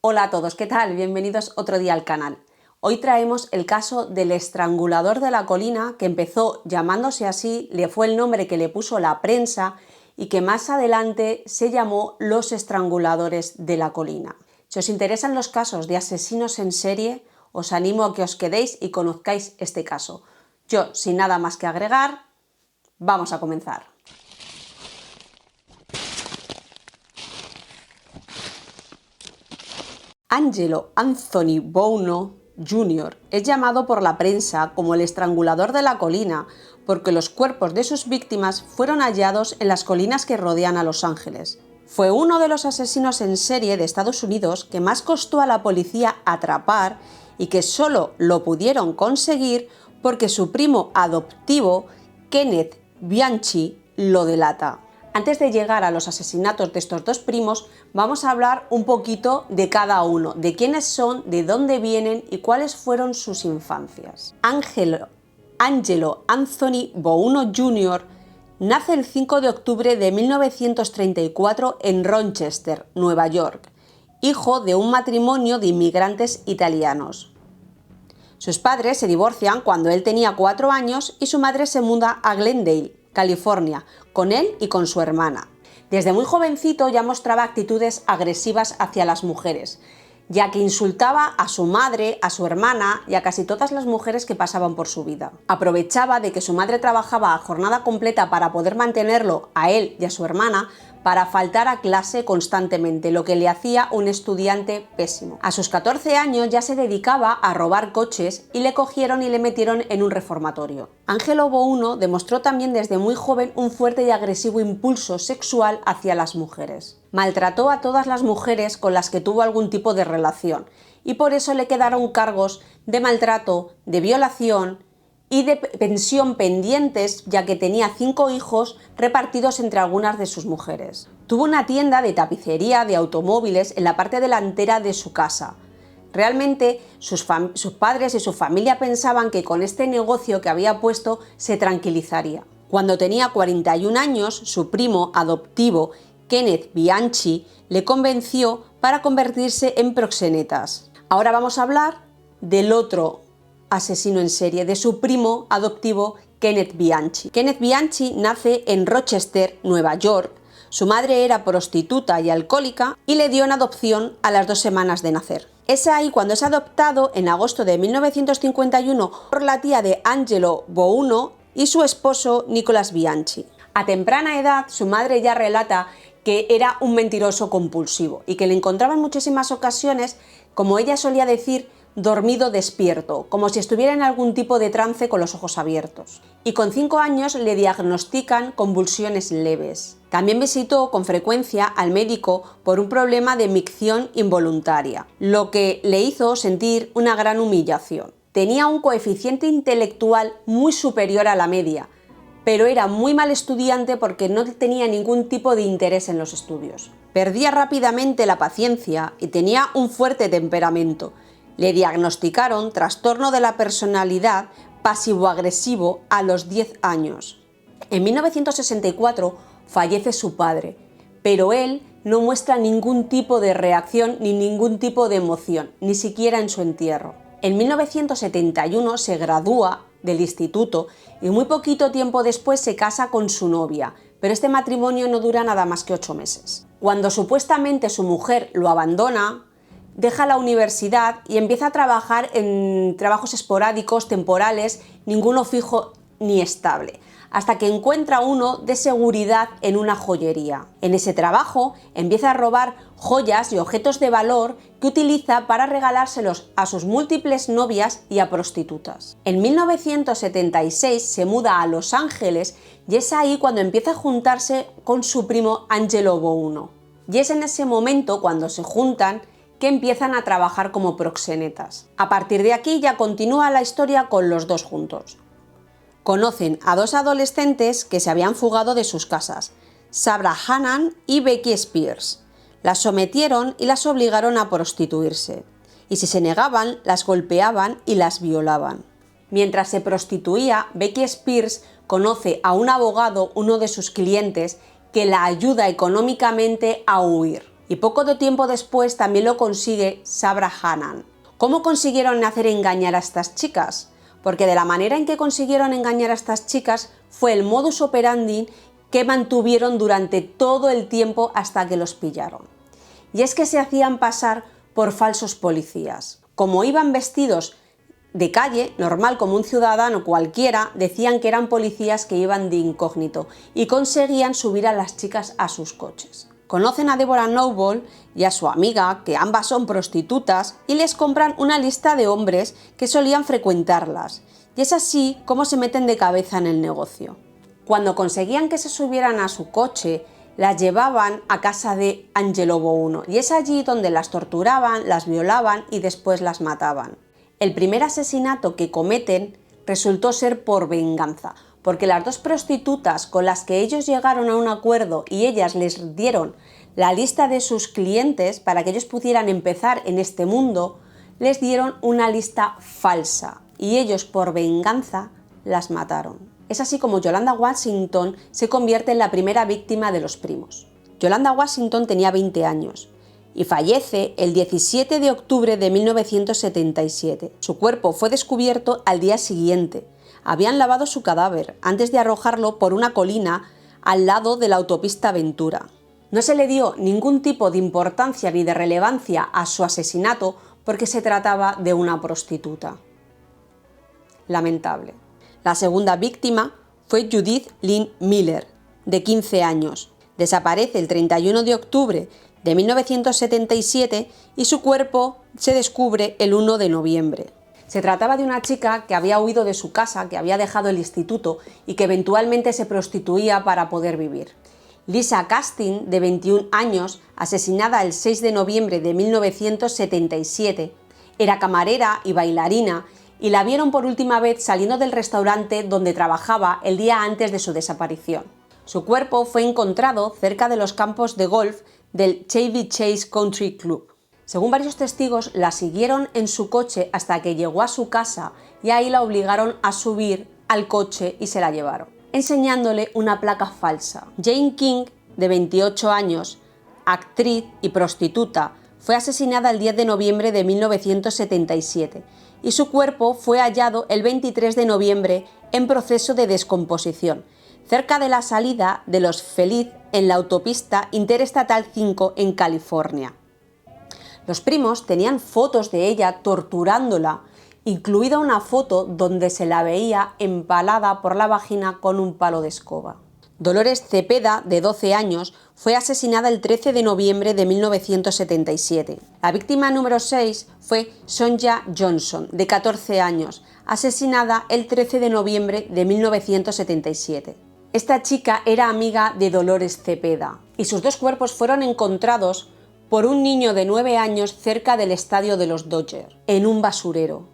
Hola a todos, ¿qué tal? Bienvenidos otro día al canal. Hoy traemos el caso del estrangulador de la colina, que empezó llamándose así, le fue el nombre que le puso la prensa y que más adelante se llamó los estranguladores de la colina. Si os interesan los casos de asesinos en serie, os animo a que os quedéis y conozcáis este caso. Yo, sin nada más que agregar, vamos a comenzar. Angelo Anthony Buono Jr. es llamado por la prensa como el estrangulador de la colina porque los cuerpos de sus víctimas fueron hallados en las colinas que rodean a Los Ángeles. Fue uno de los asesinos en serie de Estados Unidos que más costó a la policía atrapar y que solo lo pudieron conseguir porque su primo adoptivo, Kenneth Bianchi, lo delata. Antes de llegar a los asesinatos de estos dos primos, vamos a hablar un poquito de cada uno, de quiénes son, de dónde vienen y cuáles fueron sus infancias. Angelo Anthony Buono Jr. nace el 5 de octubre de 1934 en Rochester, Nueva York, hijo de un matrimonio de inmigrantes italianos. Sus padres se divorcian cuando él tenía 4 años y su madre se muda a Glendale, California, con él y con su hermana. Desde muy jovencito ya mostraba actitudes agresivas hacia las mujeres, ya que insultaba a su madre, a su hermana y a casi todas las mujeres que pasaban por su vida. Aprovechaba de que su madre trabajaba a jornada completa para poder mantenerlo a él y a su hermana, para faltar a clase constantemente, lo que le hacía un estudiante pésimo. A sus 14 años ya se dedicaba a robar coches y le cogieron y le metieron en un reformatorio. Angelo Buono demostró también desde muy joven un fuerte y agresivo impulso sexual hacia las mujeres. Maltrató a todas las mujeres con las que tuvo algún tipo de relación y por eso le quedaron cargos de maltrato, de violación y de pensión pendientes, ya que tenía 5 hijos repartidos entre algunas de sus mujeres. Tuvo una tienda de tapicería de automóviles en la parte delantera de su casa. Realmente sus padres y su familia pensaban que con este negocio que había puesto se tranquilizaría. Cuando tenía 41 años, su primo adoptivo, Kenneth Bianchi, le convenció para convertirse en proxenetas. Ahora vamos a hablar del otro asesino en serie, de su primo adoptivo Kenneth Bianchi. Kenneth Bianchi nace en Rochester, Nueva York. Su madre era prostituta y alcohólica y le dio en adopción a las 2 semanas de nacer. Es ahí cuando es adoptado en agosto de 1951 por la tía de Angelo Buono y su esposo Nicholas Bianchi. A temprana edad su madre ya relata que era un mentiroso compulsivo y que le encontraba en muchísimas ocasiones, como ella solía decir, dormido despierto, como si estuviera en algún tipo de trance con los ojos abiertos. Y con 5 años le diagnostican convulsiones leves. También visitó con frecuencia al médico por un problema de micción involuntaria, lo que le hizo sentir una gran humillación. Tenía un coeficiente intelectual muy superior a la media, pero era muy mal estudiante porque no tenía ningún tipo de interés en los estudios. Perdía rápidamente la paciencia y tenía un fuerte temperamento. Le diagnosticaron trastorno de la personalidad pasivo-agresivo a los 10 años. En 1964 fallece su padre, pero él no muestra ningún tipo de reacción ni ningún tipo de emoción, ni siquiera en su entierro. En 1971 se gradúa del instituto y muy poquito tiempo después se casa con su novia, pero este matrimonio no dura nada más que 8 meses. Cuando supuestamente su mujer lo abandona, deja la universidad y empieza a trabajar en trabajos esporádicos, temporales, ninguno fijo ni estable, hasta que encuentra uno de seguridad en una joyería. En ese trabajo empieza a robar joyas y objetos de valor que utiliza para regalárselos a sus múltiples novias y a prostitutas. En 1976 se muda a Los Ángeles y es ahí cuando empieza a juntarse con su primo Angelo Buono. Y es en ese momento, cuando se juntan, que empiezan a trabajar como proxenetas. A partir de aquí ya continúa la historia con los dos juntos. Conocen a 2 adolescentes que se habían fugado de sus casas, Sabra Hannan y Becky Spears. Las sometieron y las obligaron a prostituirse. Y si se negaban, las golpeaban y las violaban. Mientras se prostituía, Becky Spears conoce a un abogado, uno de sus clientes, que la ayuda económicamente a huir. y poco tiempo después también lo consigue Sabra Hanan. ¿Cómo consiguieron hacer engañar a estas chicas? Porque de la manera en que consiguieron engañar a estas chicas fue el modus operandi que mantuvieron durante todo el tiempo hasta que los pillaron. Y es que se hacían pasar por falsos policías. Como iban vestidos de calle, normal como un ciudadano cualquiera, decían que eran policías que iban de incógnito y conseguían subir a las chicas a sus coches. Conocen a Deborah Noble y a su amiga, que ambas son prostitutas, y les compran una lista de hombres que solían frecuentarlas. Y es así como se meten de cabeza en el negocio. Cuando conseguían que se subieran a su coche, las llevaban a casa de Angelo Buono, y es allí donde las torturaban, las violaban y después las mataban. El primer asesinato que cometen resultó ser por venganza, porque las dos prostitutas con las que ellos llegaron a un acuerdo y ellas les dieron la lista de sus clientes para que ellos pudieran empezar en este mundo, les dieron una lista falsa y ellos por venganza las mataron. Es así como Yolanda Washington se convierte en la primera víctima de los primos. Yolanda Washington tenía 20 años y fallece el 17 de octubre de 1977. Su cuerpo fue descubierto al día siguiente. Habían lavado su cadáver antes de arrojarlo por una colina al lado de la autopista Ventura. No se le dio ningún tipo de importancia ni de relevancia a su asesinato porque se trataba de una prostituta. Lamentable. La segunda víctima fue Judith Lynn Miller, de 15 años. Desaparece el 31 de octubre de 1977 y su cuerpo se descubre el 1 de noviembre. Se trataba de una chica que había huido de su casa, que había dejado el instituto y que eventualmente se prostituía para poder vivir. Lisa Castin, de 21 años, asesinada el 6 de noviembre de 1977, era camarera y bailarina y la vieron por última vez saliendo del restaurante donde trabajaba el día antes de su desaparición. Su cuerpo fue encontrado cerca de los campos de golf del Chevy Chase Country Club. Según varios testigos, la siguieron en su coche hasta que llegó a su casa y ahí la obligaron a subir al coche y se la llevaron, enseñándole una placa falsa. Jane King, de 28 años, actriz y prostituta, fue asesinada el 10 de noviembre de 1977 y su cuerpo fue hallado el 23 de noviembre en proceso de descomposición, cerca de la salida de Los Feliz en la autopista Interestatal 5 en California. Los primos tenían fotos de ella torturándola, incluida una foto donde se la veía empalada por la vagina con un palo de escoba. Dolores Cepeda, de 12 años, fue asesinada el 13 de noviembre de 1977. La víctima número 6 fue Sonja Johnson, de 14 años, asesinada el 13 de noviembre de 1977. Esta chica era amiga de Dolores Cepeda y sus dos cuerpos fueron encontrados por un niño de 9 años cerca del estadio de los Dodgers, en un basurero.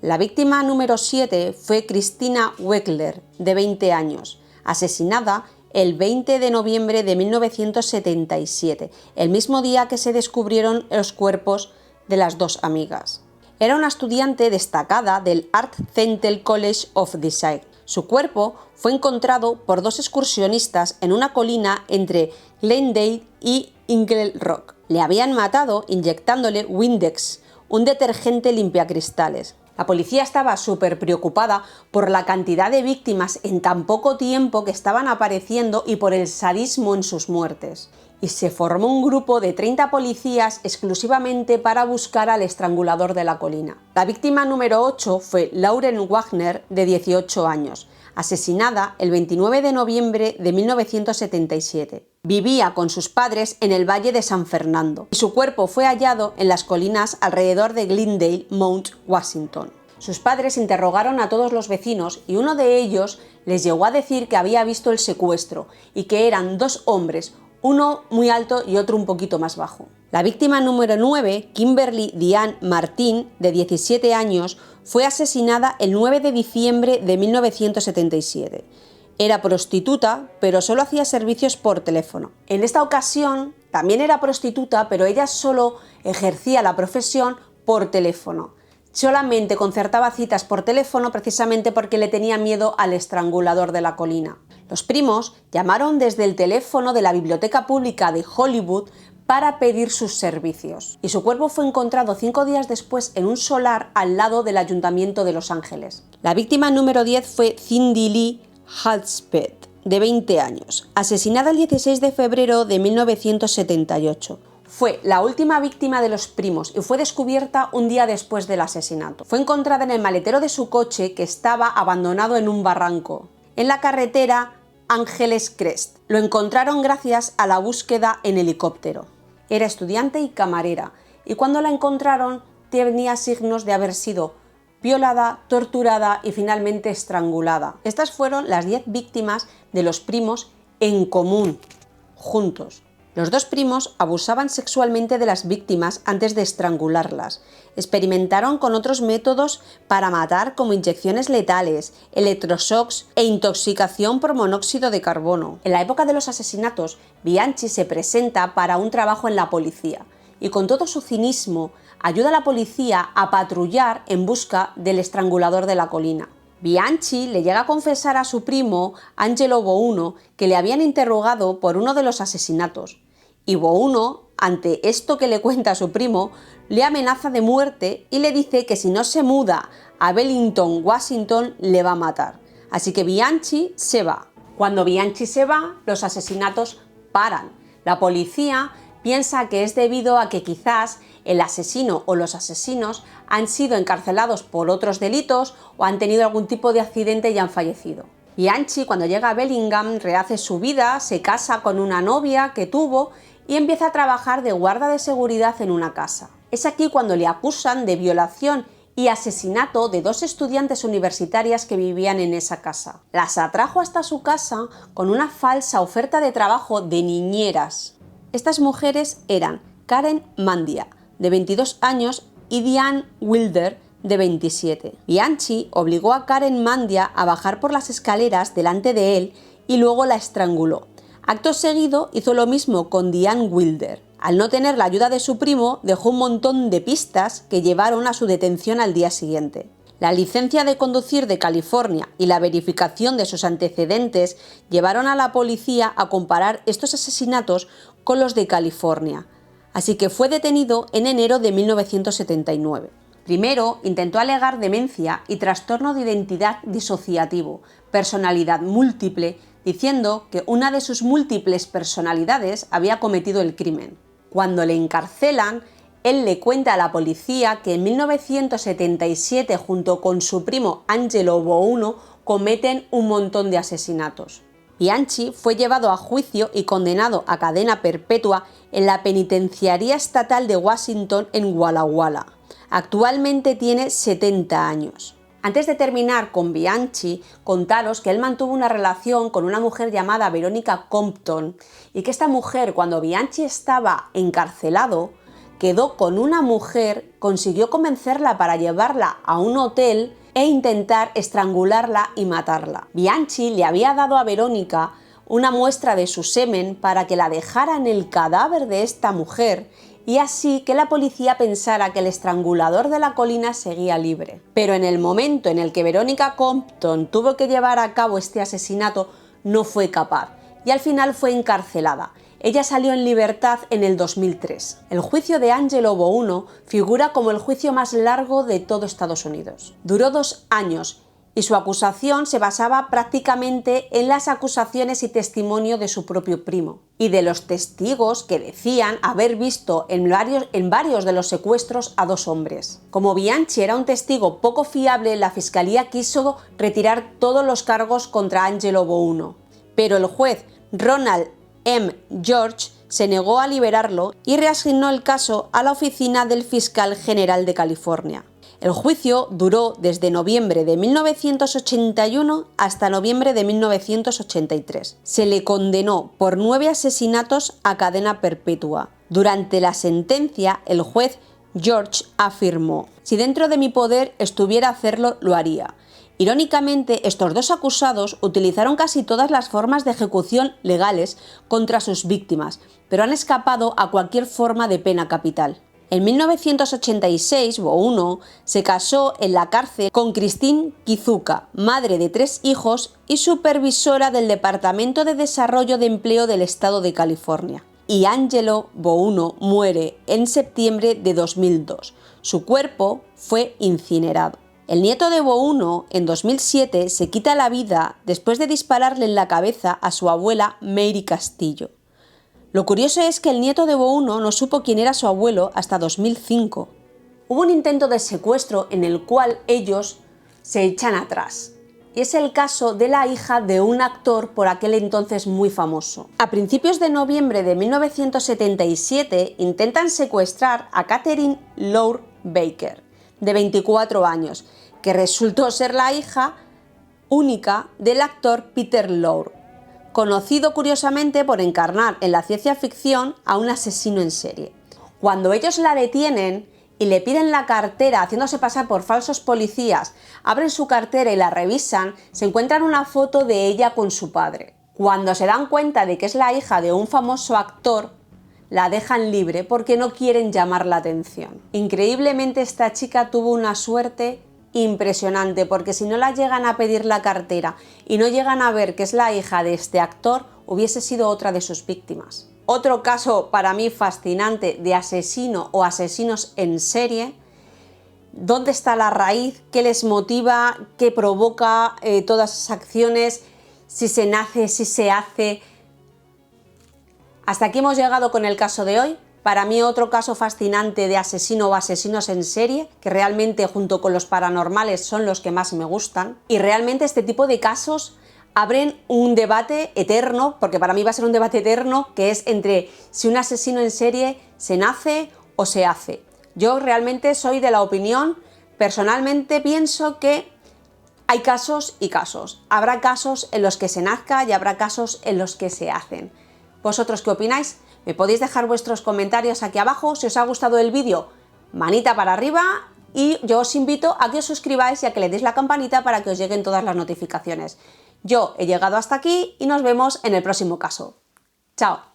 La víctima número 7 fue Christina Weckler, de 20 años, asesinada el 20 de noviembre de 1977, el mismo día que se descubrieron los cuerpos de las dos amigas. Era una estudiante destacada del Art Center College of Design. Su cuerpo fue encontrado por dos excursionistas en una colina entre Glendale y Eagle Rock. Le habían matado inyectándole Windex, un detergente limpiacristales. La policía estaba súper preocupada por la cantidad de víctimas en tan poco tiempo que estaban apareciendo y por el sadismo en sus muertes. Y se formó un grupo de 30 policías exclusivamente para buscar al estrangulador de la colina. La víctima número 8 fue Lauren Wagner, de 18 años, asesinada el 29 de noviembre de 1977. Vivía con sus padres en el Valle de San Fernando y su cuerpo fue hallado en las colinas alrededor de Glendale, Mount Washington. Sus padres interrogaron a todos los vecinos y uno de ellos les llegó a decir que había visto el secuestro y que eran dos hombres, uno muy alto y otro un poquito más bajo. La víctima número 9, Kimberly Diane Martin, de 17 años, fue asesinada el 9 de diciembre de 1977. Era prostituta, pero solo hacía servicios por teléfono. En esta ocasión también era prostituta, pero ella solo ejercía la profesión por teléfono. Solamente concertaba citas por teléfono precisamente porque le tenía miedo al estrangulador de la colina. Los primos llamaron desde el teléfono de la Biblioteca Pública de Hollywood para pedir sus servicios, y su cuerpo fue encontrado 5 días después en un solar al lado del Ayuntamiento de Los Ángeles. La víctima número 10 fue Cindy Lee Halspeth, de 20 años, asesinada el 16 de febrero de 1978. Fue la última víctima de los primos y fue descubierta un día después del asesinato. Fue encontrada en el maletero de su coche, que estaba abandonado en un barranco, en la carretera Ángeles Crest. Lo encontraron gracias a la búsqueda en helicóptero. Era estudiante y camarera, y cuando la encontraron tenía signos de haber sido violada, torturada y finalmente estrangulada. Estas fueron las 10 víctimas de los primos en común, juntos. Los dos primos abusaban sexualmente de las víctimas antes de estrangularlas. Experimentaron con otros métodos para matar, como inyecciones letales, electroshocks e intoxicación por monóxido de carbono. En la época de los asesinatos, Bianchi se presenta para un trabajo en la policía y con todo su cinismo ayuda a la policía a patrullar en busca del estrangulador de la colina. Bianchi le llega a confesar a su primo, Angelo Buono, que le habían interrogado por uno de los asesinatos. Y Buono, ante esto que le cuenta a su primo, le amenaza de muerte y le dice que si no se muda a Bellington, Washington, le va a matar. Así que Bianchi se va. Cuando Bianchi se va, los asesinatos paran. La policía piensa que es debido a que quizás el asesino o los asesinos han sido encarcelados por otros delitos o han tenido algún tipo de accidente y han fallecido. Bianchi, cuando llega a Bellingham, rehace su vida, se casa con una novia que tuvo y empieza a trabajar de guarda de seguridad en una casa. Es aquí cuando le acusan de violación y asesinato de 2 estudiantes universitarias que vivían en esa casa. Las atrajo hasta su casa con una falsa oferta de trabajo de niñeras. Estas mujeres eran Karen Mandia, de 22 años, y Diane Wilder, de 27. Bianchi obligó a Karen Mandia a bajar por las escaleras delante de él y luego la estranguló. Acto seguido hizo lo mismo con Diane Wilder. Al no tener la ayuda de su primo, dejó un montón de pistas que llevaron a su detención al día siguiente. La licencia de conducir de California y la verificación de sus antecedentes llevaron a la policía a comparar estos asesinatos con los de California. Así que fue detenido en enero de 1979. Primero intentó alegar demencia y trastorno de identidad disociativo, personalidad múltiple, diciendo que una de sus múltiples personalidades había cometido el crimen. Cuando le encarcelan, él le cuenta a la policía que en 1977, junto con su primo Angelo Buono, cometen un montón de asesinatos. Bianchi fue llevado a juicio y condenado a cadena perpetua en la Penitenciaría Estatal de Washington en Walla Walla. Actualmente tiene 70 años. Antes de terminar con Bianchi, contaros que él mantuvo una relación con una mujer llamada Veronica Compton y que esta mujer, cuando Bianchi estaba encarcelado, quedó con una mujer, consiguió convencerla para llevarla a un hotel e intentar estrangularla y matarla. Bianchi le había dado a Verónica una muestra de su semen para que la dejara en el cadáver de esta mujer y así que la policía pensara que el estrangulador de la colina seguía libre. Pero en el momento en el que Veronica Compton tuvo que llevar a cabo este asesinato, no fue capaz y al final fue encarcelada. Ella salió en libertad en el 2003. El juicio de Angelo Buono figura como el juicio más largo de todo Estados Unidos. Duró 2 años y su acusación se basaba prácticamente en las acusaciones y testimonio de su propio primo y de los testigos que decían haber visto en varios de los secuestros a 2 hombres. Como Bianchi era un testigo poco fiable, la fiscalía quiso retirar todos los cargos contra Angelo Buono, pero el juez Ronald M. George se negó a liberarlo y reasignó el caso a la oficina del fiscal general de California. El juicio duró desde noviembre de 1981 hasta noviembre de 1983. Se le condenó por 9 asesinatos a cadena perpetua. Durante la sentencia, el juez George afirmó: «Si dentro de mi poder estuviera hacerlo, lo haría». Irónicamente, estos 2 acusados utilizaron casi todas las formas de ejecución legales contra sus víctimas, pero han escapado a cualquier forma de pena capital. En 1986, Buono se casó en la cárcel con Christine Kizuka, madre de 3 hijos y supervisora del Departamento de Desarrollo de Empleo del Estado de California. y Angelo Bouno muere en septiembre de 2002. Su cuerpo fue incinerado. El nieto de Bouno, en 2007, se quita la vida después de dispararle en la cabeza a su abuela Mary Castillo. Lo curioso es que el nieto de Bouno no supo quién era su abuelo hasta 2005. Hubo un intento de secuestro en el cual ellos se echan atrás. Y es el caso de la hija de un actor por aquel entonces muy famoso. A principios de noviembre de 1977 intentan secuestrar a Catherine Lowell Baker, de 24 años, que resultó ser la hija única del actor Peter Lorre, conocido curiosamente por encarnar en la ciencia ficción a un asesino en serie. Cuando ellos la detienen y le piden la cartera haciéndose pasar por falsos policías, abren su cartera y la revisan, se encuentran una foto de ella con su padre. Cuando se dan cuenta de que es la hija de un famoso actor, la dejan libre porque no quieren llamar la atención. Increíblemente esta chica tuvo una suerte impresionante, porque si no la llegan a pedir la cartera y no llegan a ver que es la hija de este actor, hubiese sido otra de sus víctimas. Otro caso para mí fascinante de asesino o asesinos en serie. ¿Dónde está la raíz? ¿Qué les motiva? ¿Qué provoca todas esas acciones? Si se nace, si se hace. Hasta aquí hemos llegado con el caso de hoy. Para mí otro caso fascinante de asesino o asesinos en serie, que realmente junto con los paranormales son los que más me gustan. Y realmente este tipo de casos abren un debate eterno, porque para mí va a ser un debate eterno, que es entre si un asesino en serie se nace o se hace. Yo realmente soy de la opinión, personalmente pienso que hay casos y casos. Habrá casos en los que se nazca y habrá casos en los que se hacen. ¿Vosotros qué opináis? Me podéis dejar vuestros comentarios aquí abajo. Si os ha gustado el vídeo, manita para arriba, y yo os invito a que os suscribáis y a que le deis la campanita para que os lleguen todas las notificaciones. Yo he llegado hasta aquí y nos vemos en el próximo caso. ¡Chao!